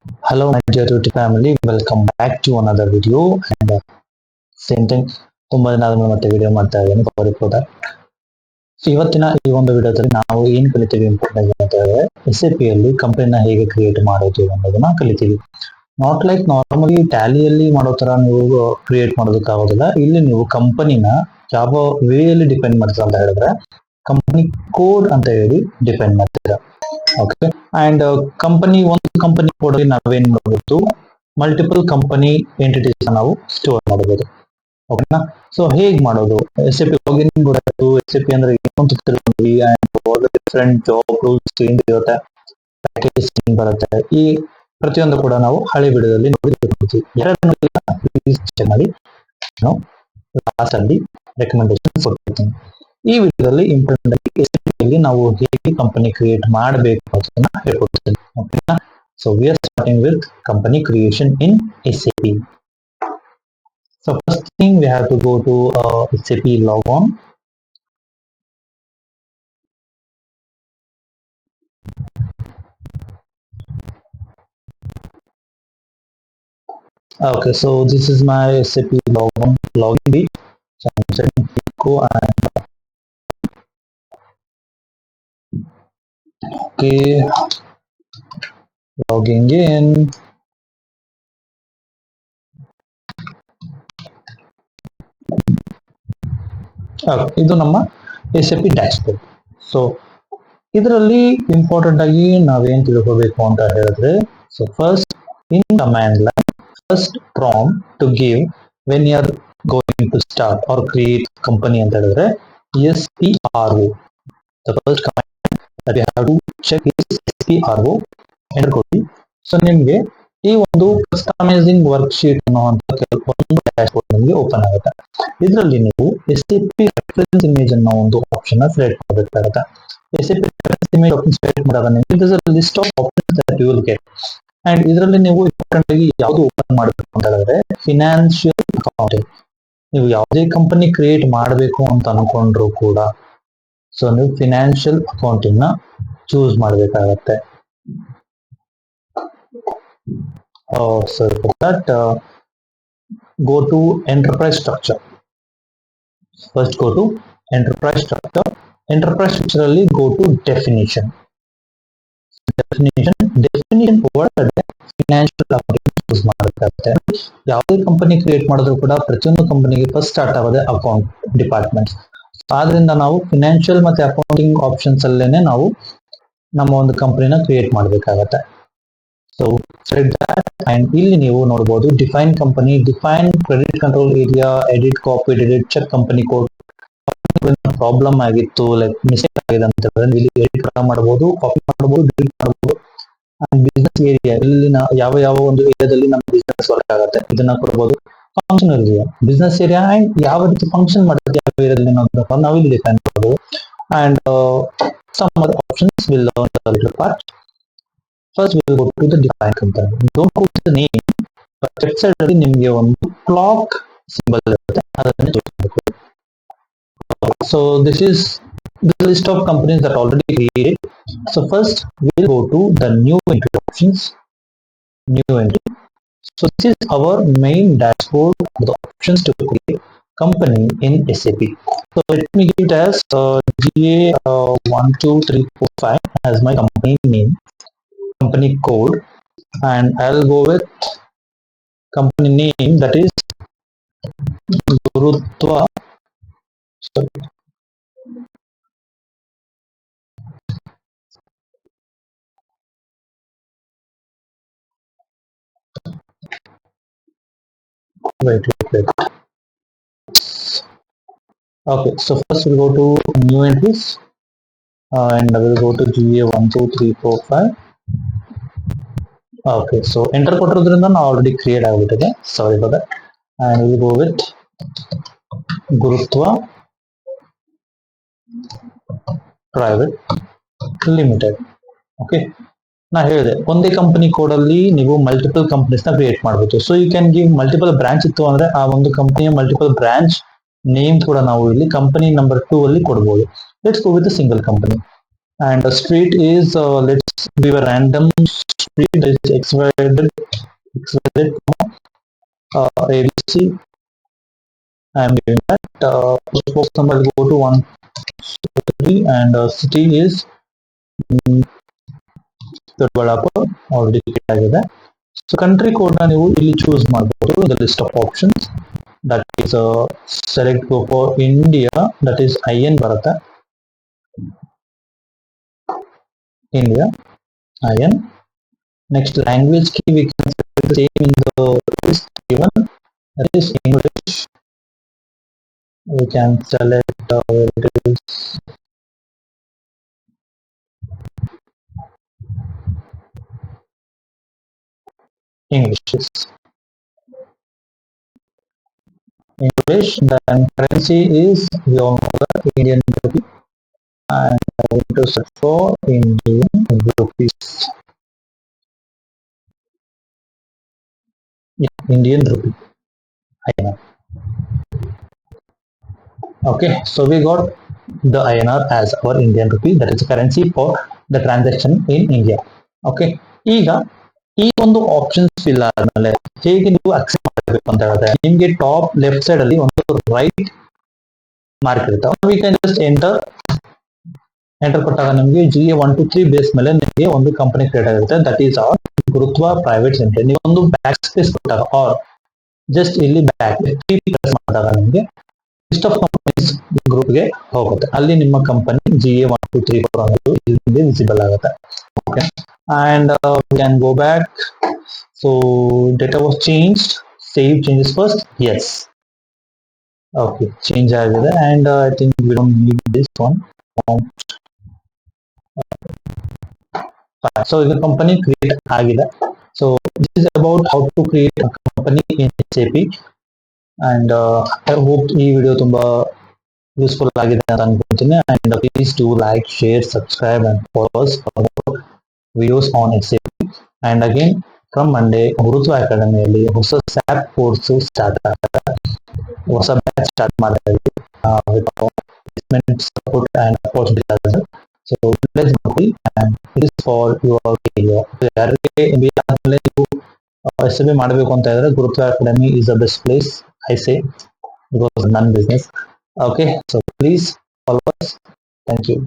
Hello, my dear YouTube family. Welcome back to another video. And same thing, ತುಂಬಾ ದಿನ ಆದ್ಮೇಲೆ ಮತ್ತೆ video ಮಾಡ್ತಾ ಇದ್ದೀನಿ. ಸಾರಿ ಫಾರ್ ದಟ್. ಸೊ ಇವತ್ತಿನ ಈ ಒಂದು ವಿಡಿಯೋದಲ್ಲಿ ನಾವು ಏನ್ ಕಲಿತೀವಿ ಇಂಪಾರ್ಟೆಂಟ್ ಅಂತ ಹೇಳಿದ್ರೆ SAP ಯಲ್ಲಿ ಕಂಪನಿನ ಹೇಗೆ ಕ್ರಿಯೇಟ್ ಮಾಡೋದು ಅನ್ನೋದನ್ನ ಕಲಿತೀವಿ. ನಾಟ್ ಲೈಕ್ ನಾರ್ಮಲಿ ಟ್ಯಾಲಿಯಲ್ಲಿ ಮಾಡೋ ತರ ನೀವು ಕ್ರಿಯೇಟ್ ಮಾಡೋದಕ್ಕಾಗೋದಿಲ್ಲ. ಇಲ್ಲಿ ನೀವು ಕಂಪನಿನ ಯಾವ ವೇ ಅಲ್ಲಿ ಡಿಪೆಂಡ್ ಮಾಡ್ತೀರಾ ಅಂತ ಹೇಳಿದ್ರೆ ಕಂಪನಿ ಕೋಡ್ ಅಂತ ಹೇಳಿ ಡಿಪೆಂಡ್ ಮಾಡ್ತೀರಾ. ಓಕೆ, ಅಂಡ್ ಒಂದು ಕಂಪನಿ ಕೋಡ್ ನಾವೇನ್ ಮಾಡಬಹುದು, ಮಲ್ಟಿಪಲ್ ಕಂಪನಿ ಎಂಟಿಟೀಸ್ ನಾವು ಸ್ಟೋರ್ ಮಾಡಬಹುದು. ಓಕೆನಾ? ಸೊ ಹೇಗ್ ಮಾಡೋದು? SAP ಲಾಗಿನ್ ಗೊತ್ತಾಯ್ತು, SAP ಅಂದ್ರೆ ಏನು ಅಂತ ತಿಳ್ಕೊಂಡ್ವಿ, ಅಂಡ್ ಡಿಫ್ರೆಂಟ್ ಜಾಬ್ ರೂಲ್ಸ್ ಏನ್ ಇರುತ್ತೆ, ಪ್ಯಾಕೇಜ್ ಬರುತ್ತೆ, ಈ ಪ್ರತಿಯೊಂದು ಕೂಡ ನಾವು ಹಳೆ ವಿಡಿಯೋದಲ್ಲಿ ನೋಡಿರ್ತೀವಿ. ಪ್ಲೀಸ್ ಚೆಕ್ ಮಾಡಿ, ನಾನು ಲಾಸ್ಟ್ ಅಲ್ಲಿ ರೆಕಮೆಂಡೇಶನ್ ಕೊಡ್ತೀನಿ. ಈ ವಿಡಿಯೋದಲ್ಲಿ ಇಂಪಾರ್ಟೆಂಟ್ ಆಗಿ SAP ಅಲ್ಲಿ ನಾವು ಹೇಗೆ ಕಂಪನಿ ಕ್ರಿಯೇಟ್ ಮಾಡಬೇಕು ಅಂತ ಹೇಳ್ಕೊಡ್ತೀನಿ. ಓಕೆನಾ? So we are starting with company creation in SAP. So first thing we have to go to SAP logon. Okay, so this is my SAP login page. So I'm setting go and okay, logging in. ಇದು ನಮ್ಮ SAP dashboard. So ಇದರಲ್ಲಿ important ಆಗಿ ನಾವೇನ್ ತಿಳ್ಕೋಬೇಕು ಅಂತ ಹೇಳಿದ್ರೆ, so first in command line first prompt to give when you are going to start or create company ಅಂತ ಹೇಳಿದ್ರೆ SPRO. The first command that you have to check is SPRO. Enter ಕೊಡಿ. So ನಿಮ್ಗೆ ಈ ಒಂದು ಕಸ್ಟಮೈಸಿಂಗ್ work sheet ಅನ್ನುವಂತ ಕೆಲವೊಂದು dashboard ನಿಮಗೆ open ಆಗುತ್ತೆ. ಇದರಲ್ಲಿ ನೀವು SAP ರೆಫರೆನ್ಸ್ ಇಮೇಜ್ ಅನ್ನೋ ಒಂದು ಆಪ್ಷನ್ ಸೆಲೆಕ್ಟ್ ಮಾಡಬೇಕಾಗುತ್ತೆ. SAP reference image option select ಮಾಡಿದಾಗ ನಿಮಗೆ this is list of options that you will get. And ಇದರಲ್ಲಿ ನೀವು ಇಂಪಾರ್ಟೆಂಟ್ ಆಗಿ ಯಾವುದು ಓಪನ್ ಮಾಡಬೇಕು ಅಂತ ಹೇಳಿದ್ರೆ ಫಿನಾನ್ಷಿಯಲ್ ಅಕೌಂಟಿಂಗ್. ನೀವು ಯಾವುದೇ ಕಂಪನಿ ಕ್ರಿಯೇಟ್ ಮಾಡಬೇಕು ಅಂತ ಅನ್ಕೊಂಡ್ರು ಕೂಡ ಸೊ ನೀವು ಫಿನಾನ್ಷಿಯಲ್ ಅಕೌಂಟಿಂಗ್ ನ ಚೂಸ್ ಮಾಡಬೇಕಾಗತ್ತೆ. So for that, go to enterprise structure. First go to enterprise structure. Enterprise structure ಅಲ್ಲಿ go to definition. Definition ಒಳಗಡೆ ಫಿನಾನ್ಷಿಯಲ್ ಅಕೌಂಟಿಂಗ್ ಚೂಸ್ ಮಾಡಬೇಕಾಗುತ್ತೆ. ಯಾವುದೇ ಕಂಪನಿ ಕ್ರಿಯೇಟ್ ಮಾಡಿದ್ರು ಕೂಡ ಪ್ರತಿಯೊಂದು ಕಂಪನಿಗೆ ಫಸ್ಟ್ ಸ್ಟಾರ್ಟ್ ಆಗೋದೇ ಅಕೌಂಟ್ ಡಿಪಾರ್ಟ್ಮೆಂಟ್ಸ್. ಆದ್ರಿಂದ ನಾವು ಫಿನಾನ್ಷಿಯಲ್ ಮತ್ತೆ ಅಕೌಂಟಿಂಗ್ ಆಪ್ಷನ್ಸ್ ಅಲ್ಲೇನೆ ನಾವು ನಮ್ಮ ಒಂದು ಕಂಪನಿನ ಕ್ರಿಯೇಟ್ ಮಾಡಬೇಕಾಗತ್ತೆ. ಸೊ ಸೆಲೆಕ್ಟ್ ದಟ್ ಅಂಡ್ ಇಲ್ಲಿ ನೀವು ನೋಡಬಹುದು define company, define credit control area, edit copy, edit check company code. Problem ಆಗಿತ್ತು, ಲೈಕ್ ಮಿಸ್ಟೇಕ್ ಆಗಿದೆ ಅಂತ ಹೇಳಿದ್ರೆ ಇಲ್ಲಿ ಎಡಿಟ್ ಮಾಡಬಹುದು, ಕಾಪಿ ಮಾಡಬಹುದು, ಡಿಲೀಟ್ ಮಾಡಬಹುದು. ಅಂಡ್ ಬಿಸ್ನೆಸ್ ಏರಿಯಾ, ಇಲ್ಲಿ ಯಾವ ಒಂದು ಏರಿಯಾದಲ್ಲಿ ನಮ್ಮ ಬಿಸ್ನೆಸ್ ವರ್ಕ್ ಆಗುತ್ತೆ ಇದನ್ನ ಕೊಡಬಹುದು. Function area, business area and ಯಾವ ರೀತಿ ಫಂಕ್ಷನ್ ಮಾಡುತ್ತೆ ಯಾವ ಏರಿಯಾದಲ್ಲಿ ನಾವು ಇಲ್ಲಿ ಡಿಫೈನ್ ಮಾಡಬಹುದು. And some other options will learn the later part. First we will go to the define company. Don't go to the name, but left side ಅಲ್ಲಿ ನಿಮಗೆ ಒಂದು ಕ್ಲಾಕ್ ಸಿಂಬಲ್ ಇರುತ್ತೆ, ಅದನ್ನ ತೋರಿಸಬೇಕು. So this is the list of companies that already created. So first we will go to the new entry options. New entry. So this is our main dashboard of the options to create company in SAP. So let me give it as GA12345 as my company name, company code, and I'll go with company name that is Gurutva. Wait. Okay, so first we'll go to new entries and I will go to GA12345. Okay, so enter ಕೊಟ್ಟಿರೋದ್ರಿಂದ ನಾವು already create ಆಗಿಬಿಟ್ಟಿದೆ, sorry for that. And we'll go with Gurutva Private Limited. Okay, ನಾ ಹೇಳಿದೆ ಒಂದೇ company code ಅಲ್ಲಿ ನೀವು multiple companies ನ create ಮಾಡಬಹುದು. So you can give multiple branch ಇತ್ತು ಅಂದ್ರೆ ಆ ಒಂದು ಕಂಪನಿಯ ಮಲ್ಟಿಪಲ್ ಬ್ರಾಂಚ್ ನೇಮ್ ಕೂಡ ನಾವು ಇಲ್ಲಿ ಕಂಪನಿ ನಂಬರ್ 2 ಅಲ್ಲಿ ಕೊಡಬಹುದು. Let's go with single company. And the street is let's give a random street that is XYZ ABC. I am giving that. Suppose number will go to 1 and city is Doddaballapur already create ಆಗಿದೆ. So country code na ನೀವು ಇಲ್ಲಿ choose ಮಾಡಬಹುದು the list of options that is select go for India that is IN ಬರುತ್ತೆ India IN. Next language key we can select the same in the list given that is English. We can select where it is English. Then currency is we all know that Indian rupee, and I want to search for Indian rupees. Yeah, Indian rupee. INR. Okay, so we got the INR as our Indian rupee, that is the currency for the transaction in India. Okay, ಈಗ ಈ ಒಂದು options fill ಆದ್ಮೇಲೆ ಹೇಗೆ ನೀವು accept ಮಾಡಬೇಕು ಅಂತ ಹೇಳಿದ್ರೆ ನಿಮ್ಗೆ ಟಾಪ್ ಲೆಫ್ಟ್ ಸೈಡ್ ಅಲ್ಲಿ ಒಂದು ರೈಟ್ ಮಾರ್ಕ್ ಇರುತ್ತೆ. ವಿ ಕ್ಯಾನ್ ಜಸ್ಟ್ ಎಂಟರ್ ಕೊಟ್ಟಾಗ ನಮಗೆ GA123 ಬೇಸ್ ಮೇಲೆ ನಿಮಗೆ ಒಂದು ಕಂಪನಿ ಕ್ರಿಯೇಟ್ ಆಗುತ್ತೆ. That is our Gurutva private limited. ನೀವು ಒಂದು ಬ್ಯಾಕ್ ಸ್ಪೇಸ್ ಕೊಟ್ಟಾಗ ಆರ್ ಜಸ್ಟ್ ಇಲ್ಲಿ ಬ್ಯಾಕ್ ಪ್ರೆಸ್ ಮಾಡಿದಾಗ ನಿಮಗೆ ಲಿಸ್ಟ್ ಆಫ್ ಕಂಪನೀಸ್ ಗ್ರೂಪ್ಗೆ ಹೋಗುತ್ತೆ. ಅಲ್ಲಿ ನಿಮ್ಮ ಕಂಪನಿ GA1234 ಅನ್ನೋದು ಇಲ್ಲಿ ವಿಸಿಬಲ್ ಆಗುತ್ತೆ. Okay, and we can go back. So data was changed. Save changes first. Yes. Okay, change ಆಗಿದೆ and I think we don't need this one. So the company create ಆಗಿದೆ. So this is about how to create a company in SAP, and I hope ಈ video ತುಂಬಾ useful ಆಗಿದೆ ಅಂತ ಅನ್ಕೊಂತೀನಿ. And please do like, share, subscribe and follow us for more videos on SAP. And again from Monday ಗುರುತ್ವ ಅಕಾಡೆಮಿಯಲ್ಲಿ ಹೊಸ SAP course start ಆಗ್ತದೆ. ಹೊಸ ಬ್ಯಾಚ್ ಸ್ಟಾರ್ಟ್ ಮಾಡ್ತಾ ಇದ್ದೀವಿ with placement support and opportunity as well. So utilize ಮಾಡಿ and it is for your career. ಯಾರಿಗೆ MBA ಆದ್ಮೇಲೆ ನೀವು SAP ಮಾಡಬೇಕು ಅಂತ ಇದ್ರೆ ಗುರುತ್ವ academy is the best place, I say, because none business. Okay, so please follow us. Thank you.